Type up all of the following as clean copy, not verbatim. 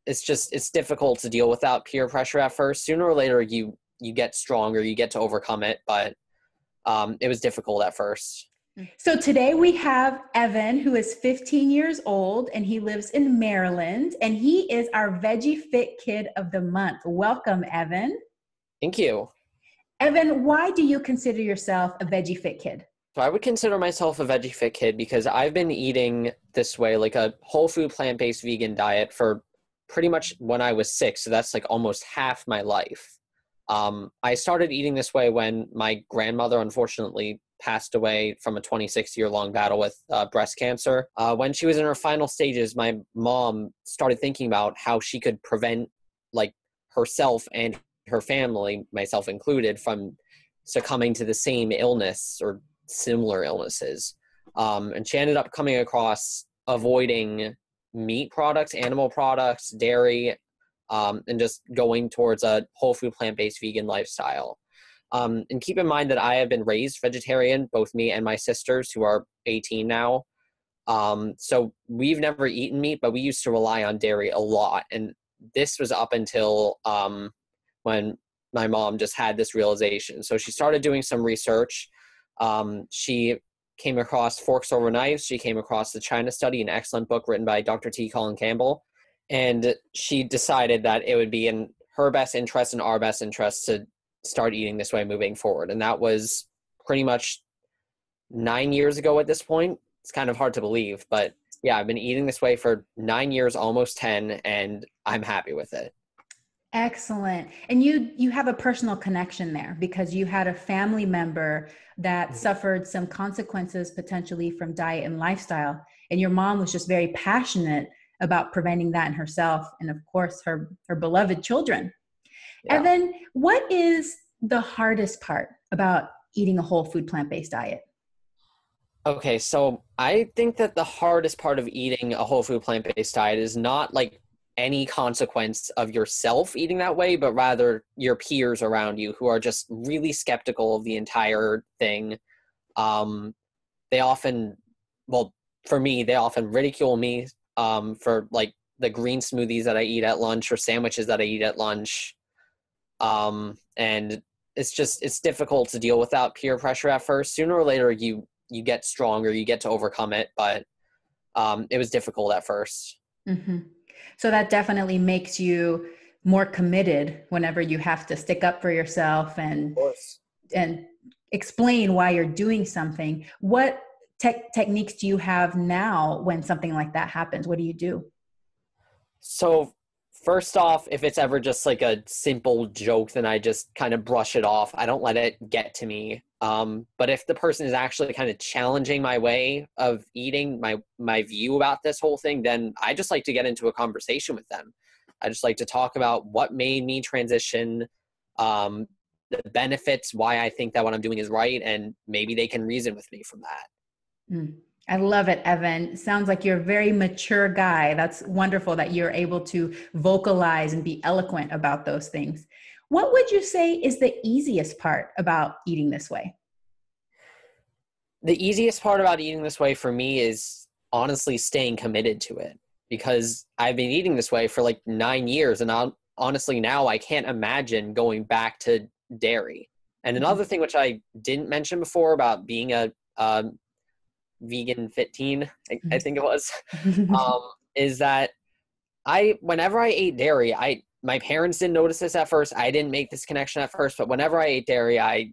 it's difficult to deal without peer pressure at first. Sooner or later, you get stronger, you get to overcome it, but it was difficult at first. So today we have Evan, who is 15 years old, and he lives in Maryland, and he is our Veggie Fit Kid of the Month. Welcome, Evan. Thank you. Evan, why do you consider yourself a Veggie Fit Kid? So I would consider myself a Veggie Fit Kid because I've been eating this way, like a whole food plant-based vegan diet for pretty much when I was 6. So that's like almost half my life. I started eating this way when my grandmother unfortunately passed away from a 26-year-long battle with breast cancer. When she was in her final stages, my mom started thinking about how she could prevent like herself and her family, myself included, from succumbing to the same illness or similar illnesses. And she ended up coming across avoiding meat products, animal products, dairy, and just going towards a whole food plant-based vegan lifestyle. And keep in mind that I have been raised vegetarian, both me and my sisters, who are 18 now. So we've never eaten meat, but we used to rely on dairy a lot. And this was up until when my mom just had this realization. So she started doing some research. She came across Forks Over Knives. She came across the China Study, an excellent book written by Dr. T. Colin Campbell. And she decided that it would be in her best interest and our best interest to start eating this way moving forward. And that was pretty much 9 years ago at this point. It's kind of hard to believe, but yeah, I've been eating this way for 9 years, almost 10, and I'm happy with it. Excellent. And you have a personal connection there because you had a family member that suffered some consequences potentially from diet and lifestyle. And your mom was just very passionate about preventing that in herself and, of course, her beloved children. Yeah. Evan, what is the hardest part about eating a whole food plant-based diet? Okay, so I think that the hardest part of eating a whole food plant-based diet is not like any consequence of yourself eating that way, but rather your peers around you who are just really skeptical of the entire thing. They often, well, for me, they often ridicule me for like the green smoothies that I eat at lunch or sandwiches that I eat at lunch. And it's difficult to deal without peer pressure at first. Sooner or later, you get stronger, you get to overcome it, but it was difficult at first. Mm-hmm. So that definitely makes you more committed whenever you have to stick up for yourself and explain why you're doing something. What techniques do you have now when something like that happens? What do you do? So first off, if it's ever just like a simple joke, then I just kind of brush it off. I don't let it get to me. But if the person is actually kind of challenging my way of eating, my view about this whole thing, then I just like to get into a conversation with them. I just like to talk about what made me transition, the benefits, why I think that what I'm doing is right, and maybe they can reason with me from that. I love it, Evan. Sounds like you're a very mature guy. That's wonderful that you're able to vocalize and be eloquent about those things. What would you say is the easiest part about eating this way? The easiest part about eating this way for me is honestly staying committed to it, because I've been eating this way for like 9 years, and honestly now I can't imagine going back to dairy. And another thing which I didn't mention before about being a vegan fit teen, I think it was, is that whenever I ate dairy, my parents didn't notice this at first. I didn't make this connection at first, but whenever I ate dairy, I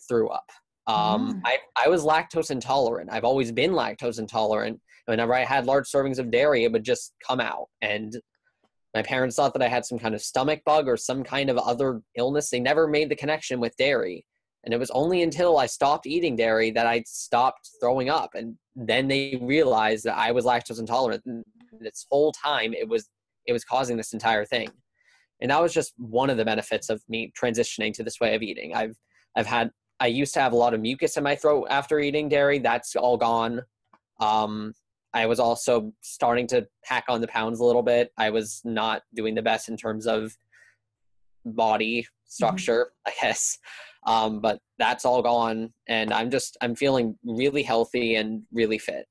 threw up. I was lactose intolerant. I've always been lactose intolerant. Whenever I had large servings of dairy, it would just come out. And my parents thought that I had some kind of stomach bug or some kind of other illness. They never made the connection with dairy. And it was only until I stopped eating dairy that I stopped throwing up. And then they realized that I was lactose intolerant. And this whole time, it was causing this entire thing. And that was just one of the benefits of me transitioning to this way of eating. I used to have a lot of mucus in my throat after eating dairy. That's all gone. I was also starting to pack on the pounds a little bit. I was not doing the best in terms of body structure, I guess. But that's all gone. And I'm feeling really healthy and really fit.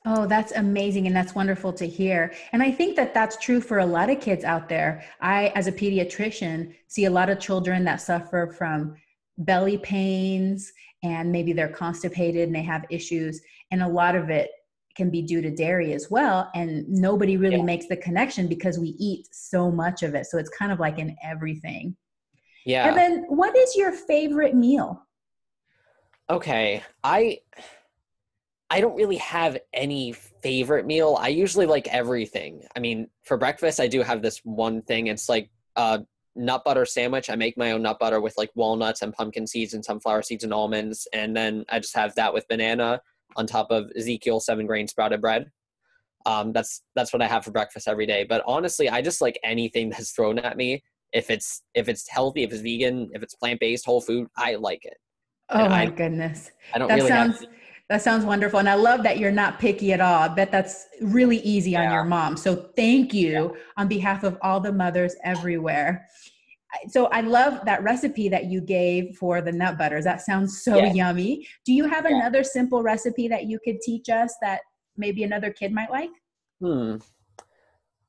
Oh, that's amazing. And that's wonderful to hear. And I think that that's true for a lot of kids out there. I, as a pediatrician, see a lot of children that suffer from belly pains and maybe they're constipated and they have issues. And a lot of it can be due to dairy as well. And nobody really Yeah. makes the connection because we eat so much of it. So it's kind of like in everything. Yeah. Evan, what is your favorite meal? Okay. I don't really have any favorite meal. I usually like everything. I mean, for breakfast, I do have this one thing. It's like a nut butter sandwich. I make my own nut butter with like walnuts and pumpkin seeds and sunflower seeds and almonds. And then I just have that with banana on top of Ezekiel 7-grain sprouted bread. That's what I have for breakfast every day. But honestly, I just like anything that's thrown at me. If it's healthy, if it's vegan, if it's plant-based, whole food, I like it. And Oh my goodness. I don't That really have. sounds that sounds wonderful. And I love that you're not picky at all. I bet that's really easy on your Yeah. mom. So thank Yeah. you on behalf of all the mothers everywhere. So I love that recipe that you gave for the nut butters. That sounds so Yeah. yummy. Do you have Yeah. another simple recipe that you could teach us that maybe another kid might like? Hmm.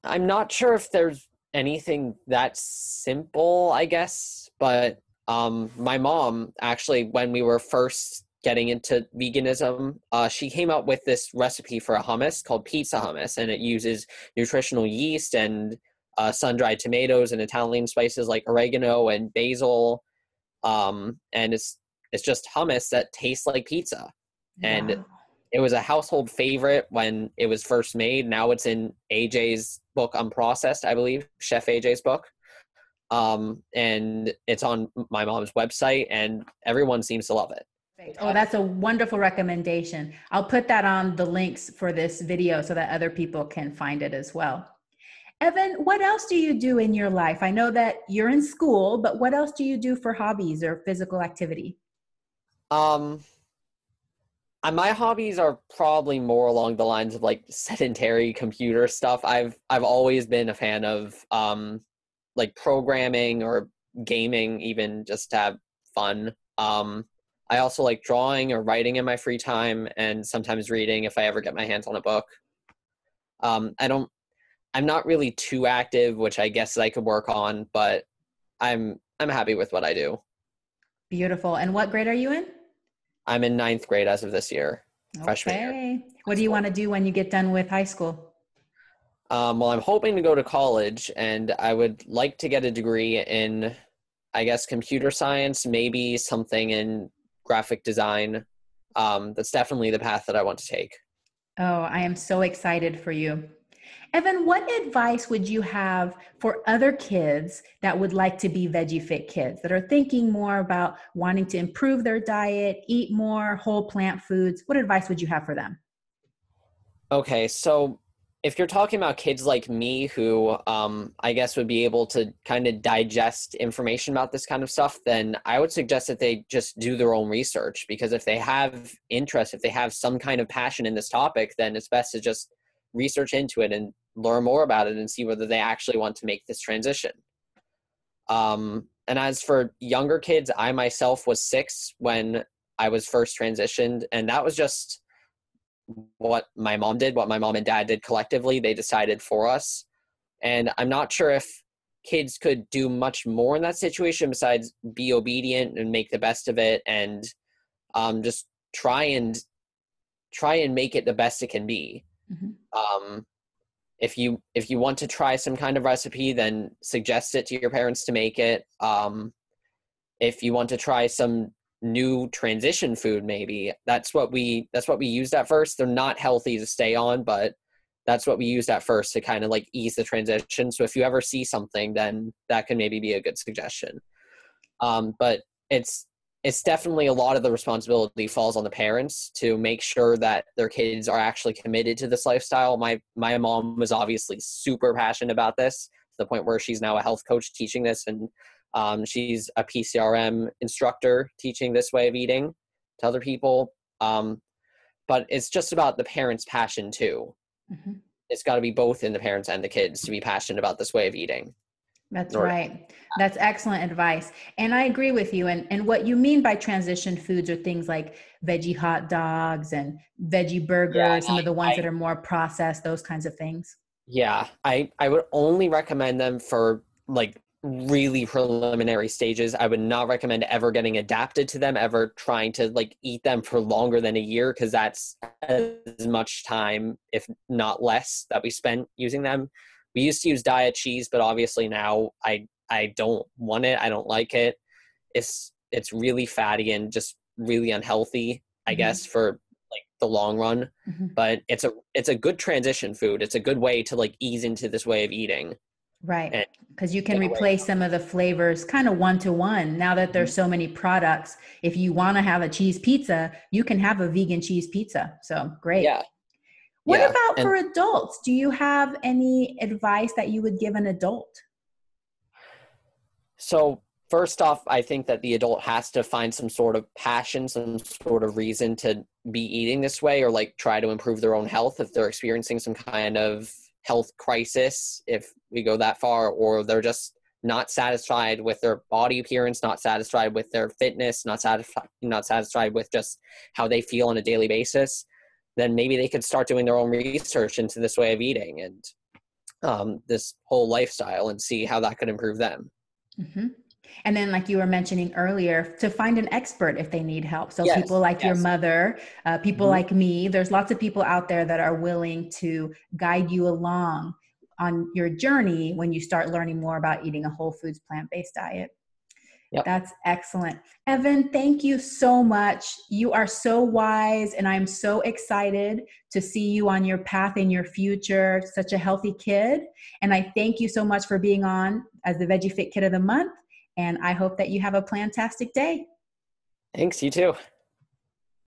I'm not sure if there's anything that simple, I guess, but my mom actually, when we were first getting into veganism, she came up with this recipe for a hummus called pizza hummus, and it uses nutritional yeast and sun-dried tomatoes and Italian spices like oregano and basil, and it's just hummus that tastes like pizza. And Wow. it was a household favorite when it was first made. Now it's in AJ's book, Unprocessed, I believe, Chef AJ's book. And it's on my mom's website, and everyone seems to love it. Oh, that's a wonderful recommendation. I'll put that on the links for this video so that other people can find it as well. Evan, what else do you do in your life? I know that you're in school, but what else do you do for hobbies or physical activity? Um, my hobbies are probably more along the lines of like sedentary computer stuff. I've always been a fan of like programming or gaming, even just to have fun. I also like drawing or writing in my free time, and sometimes reading if I ever get my hands on a book. I don't. I'm not really too active, which I guess I could work on, but I'm happy with what I do. Beautiful. And what grade are you in? I'm in ninth grade as of this year, freshman year of Okay. high What do you school. want to do when you get done with high school? Well, I'm hoping to go to college, and I would like to get a degree in, I guess, computer science, maybe something in graphic design. That's definitely the path that I want to take. Oh, I am so excited for you. Evan, what advice would you have for other kids that would like to be veggie fit kids that are thinking more about wanting to improve their diet, eat more whole plant foods? What advice would you have for them? Okay, so if you're talking about kids like me who I guess would be able to kind of digest information about this kind of stuff, then I would suggest that they just do their own research, because if they have interest, if they have some kind of passion in this topic, then it's best to just research into it and learn more about it and see whether they actually want to make this transition. And as for younger kids, I myself was 6 when I was first transitioned, and that was just what my mom did, what my mom and dad did collectively. They decided for us. And I'm not sure if kids could do much more in that situation besides be obedient and make the best of it, and just try and make it the best it can be. Mhm. Um, if you want to try some kind of recipe, then suggest it to your parents to make it. If you want to try some new transition food, maybe that's what we used at first. They're not healthy to stay on, but that's what we used at first to kind of like ease the transition. So if you ever see something, then that can maybe be a good suggestion. But it's definitely a lot of the responsibility falls on the parents to make sure that their kids are actually committed to this lifestyle. My mom was obviously super passionate about this to the point where she's now a health coach teaching this, and she's a PCRM instructor teaching this way of eating to other people. But it's just about the parents' passion too. Mhm. It's got to be both in the parents and the kids to be passionate about this way of eating. That's in order. right. That's excellent advice. And I agree with you. And what you mean by transition foods are things like veggie hot dogs and veggie Yeah, burgers, some of the ones I that are more processed, those kinds of things. yeah, I would only recommend them for like really preliminary stages. I would not recommend ever getting adapted to them, ever trying to like eat them for longer than a year, because that's as much time, if not less, that we spent using them. We used to use diet cheese, but obviously now I don't want it. I don't like it. It's really fatty and just really unhealthy, I Hmm. guess, for like the long run. Hmm. But it's a good transition food. It's a good way to like ease into this way of eating Right. and Because you can get away replace some of the flavors kind of one to one. Now that from. there's so many products, if you want to have a cheese pizza, you can have a vegan cheese pizza. So great. Yeah, What yeah. about And for adults? Do you have any advice that you would give an adult? so first off, I think that the adult has to find some sort of passion, some sort of reason to be eating this way, or like try to improve their own health if they're experiencing some kind of health crisis, if we go that far, or they're just not satisfied with their body appearance, not satisfied with their fitness, not satisfied with just how they feel on a daily basis. Then maybe they could start doing their own research into this way of eating and this whole lifestyle, and see how that could improve them. Hmm. And then, like you were mentioning earlier, to find an expert if they need help. So, people Yes, like your yes. mother, people Mhm. like me, there's lots of people out there that are willing to guide you along on your journey when you start learning more about eating a whole foods plant based diet. Yep. That's excellent. Evan, thank you so much. You are so wise, and I'm so excited to see you on your path in your future. Such a healthy kid. And I thank you so much for being on as the Veggie Fit Kid of the Month. And I hope that you have a plantastic day. Thanks, you too.